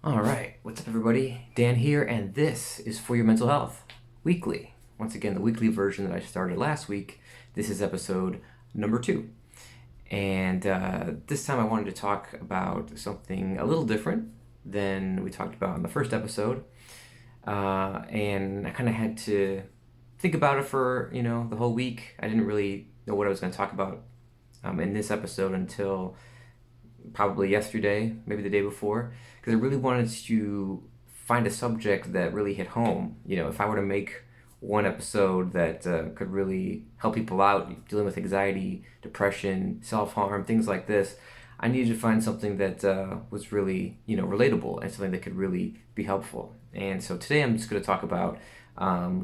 All right, what's up, everybody? Dan here, and this is For Your Mental Health Weekly. Once again, the weekly version that I started last week. This is episode number 2. And this time I wanted to talk about something a little different than we talked about in the first episode. And I kind of had to think about it for, the whole week. I didn't really know what I was going to talk about in this episode until probably yesterday, maybe the day before, because I really wanted to find a subject that really hit home. If I were to make one episode that could really help people out dealing with anxiety, depression, self harm, things like this, I needed to find something that was really, relatable and something that could really be helpful. And so today I'm just going to talk about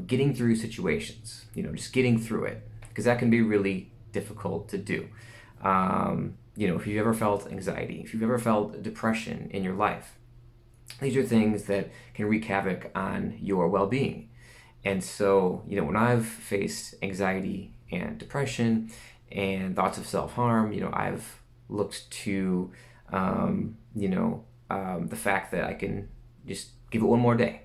getting through situations, just getting through it, because that can be really difficult to do. If you've ever felt anxiety, if you've ever felt depression in your life, these are things that can wreak havoc on your well being. And so, when I've faced anxiety and depression and thoughts of self harm, I've looked to, the fact that I can just give it one more day,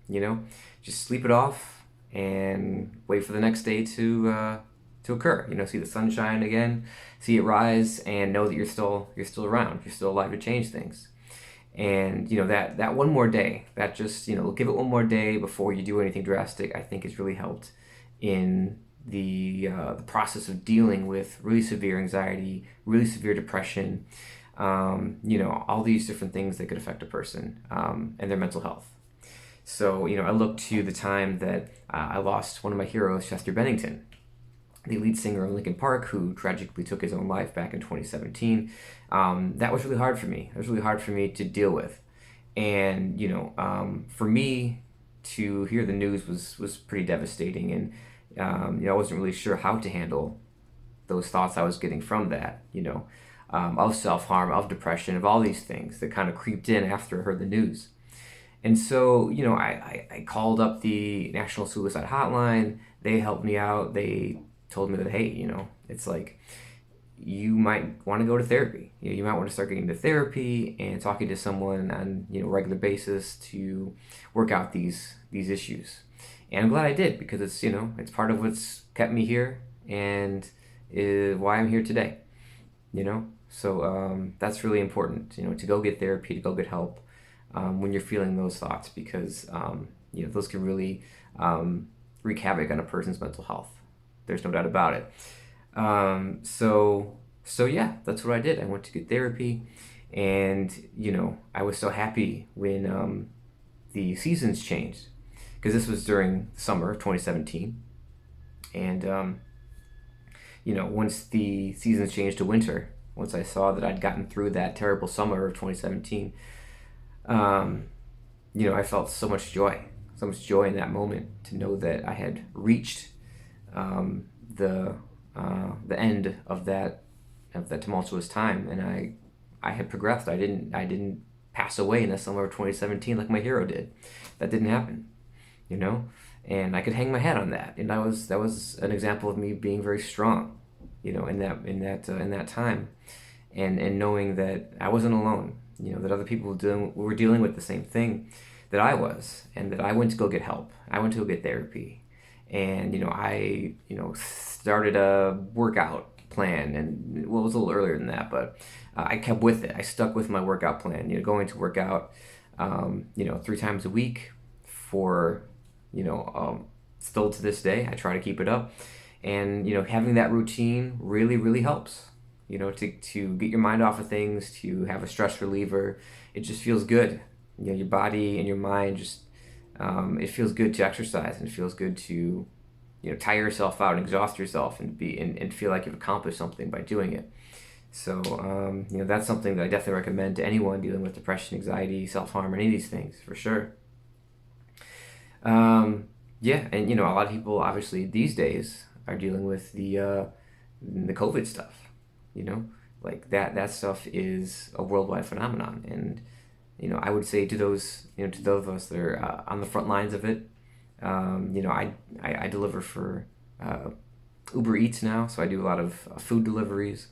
you know, just sleep it off and wait for the next day to occur. See the sunshine again, see it rise, and know that you're still around, you're still alive to change things. And that one more day, that just give it one more day before you do anything drastic, I think has really helped in the process of dealing with really severe anxiety, really severe depression, all these different things that could affect a person and their mental health. So I look to the time that I lost one of my heroes, Chester Bennington, the lead singer of Linkin Park, who tragically took his own life back in 2017. That was really hard for me. It was really hard for me to deal with. And, for me to hear the news was pretty devastating. And, I wasn't really sure how to handle those thoughts I was getting from that, of self harm, of depression, of all these things that kind of creeped in after I heard the news. And so, I called up the National Suicide Hotline. They helped me out. They told me that, hey, it's like you might want to go to therapy. You might want to start getting to therapy and talking to someone on a regular basis to work out these issues. And I'm glad I did, because it's part of what's kept me here and is why I'm here today. So that's really important. To go get therapy, to go get help when you're feeling those thoughts, because those can really wreak havoc on a person's mental health. There's no doubt about it. So yeah, that's what I did. I went to get therapy, and I was so happy when the seasons changed, because this was during summer of 2017, and once the seasons changed to winter, once I saw that I'd gotten through that terrible summer of 2017, I felt so much joy in that moment to know that I had reached the end of that tumultuous time, and I had progressed. I didn't pass away in the summer of 2017 like my hero did. That didn't happen, and I could hang my hat on that. And that was an example of me being very strong, in that time, and knowing that I wasn't alone. That other people were dealing with the same thing that I was, and that I went to go get help. I went to go get therapy, and I started a workout plan, and well, it was a little earlier than that, but I kept with it. I stuck with my workout plan. Going to work out, 3 times a week for still to this day. I try to keep it up, and having that routine really really helps. To get your mind off of things, to have a stress reliever. It just feels good. Your body and your mind just it feels good to exercise, and it feels good to tire yourself out and exhaust yourself and feel like you've accomplished something by doing it. So that's something that I definitely recommend to anyone dealing with depression, anxiety, self-harm, any of these things, for sure. Yeah, and a lot of people obviously these days are dealing with the COVID stuff. Like that stuff is a worldwide phenomenon, and I would say to those to those of us that are on the front lines of it. I deliver for Uber Eats now, so I do a lot of food deliveries,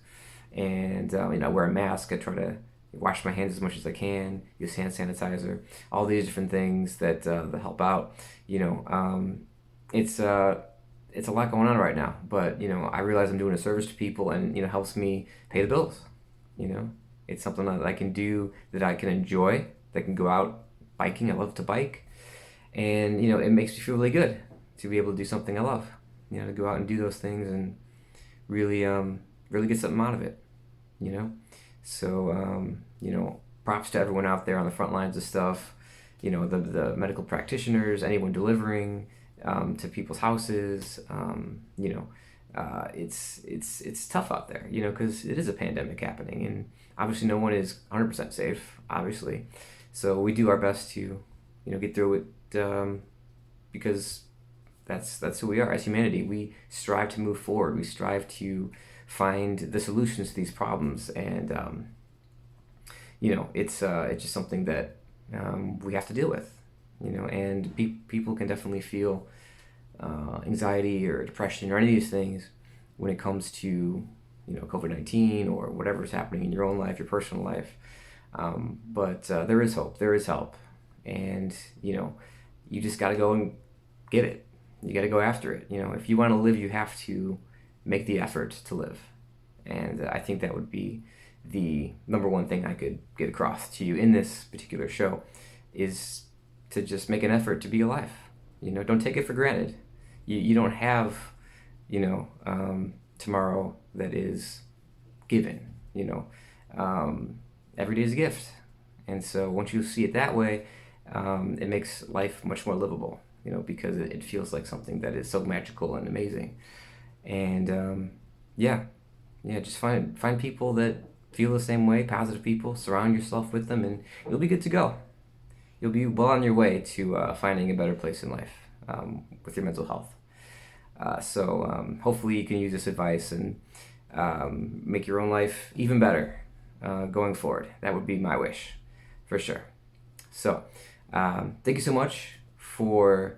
and I wear a mask. I try to wash my hands as much as I can, use hand sanitizer, all these different things that help out. You know, it's it's a lot going on right now, but I realize I'm doing a service to people, and helps me pay the bills. You know, it's something that I can do, that I can enjoy, that can go out biking. I love to bike, and it makes me feel really good to be able to do something I love. To go out and do those things and really really get something out of it. You know, so props to everyone out there on the front lines of stuff. The medical practitioners, anyone delivering to people's houses. It's tough out there, because it is a pandemic happening, and obviously no one is 100% safe, obviously. So we do our best to, get through it, because that's who we are as humanity. We strive to move forward. We strive to find the solutions to these problems, and it's just something that we have to deal with. And people can definitely feel anxiety or depression or any of these things when it comes to COVID-19 or whatever's happening in your own life, your personal life. But there is hope. There is help, and you just got to go and get it. You got to go after it. If you want to live, you have to make the effort to live. And I think that would be the number one thing I could get across to you in this particular show, is to just make an effort to be alive. Don't take it for granted. You don't have, tomorrow that is given. Every day is a gift. And so once you see it that way, it makes life much more livable, because it feels like something that is so magical and amazing. And just find people that feel the same way, positive people, surround yourself with them, and you'll be good to go. You'll be well on your way to finding a better place in life with your mental health. So hopefully you can use this advice and make your own life even better going forward. That would be my wish, for sure. So thank you so much for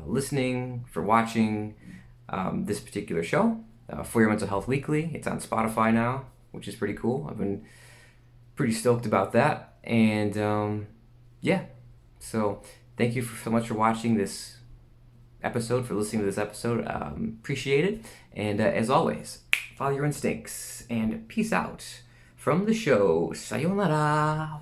listening, for watching this particular show, For Your Mental Health Weekly. It's on Spotify now, which is pretty cool. I've been pretty stoked about that. And so thank you so much for watching this episode, for listening to this episode. Appreciate it. And as always, follow your instincts, and peace out from the show. Sayonara.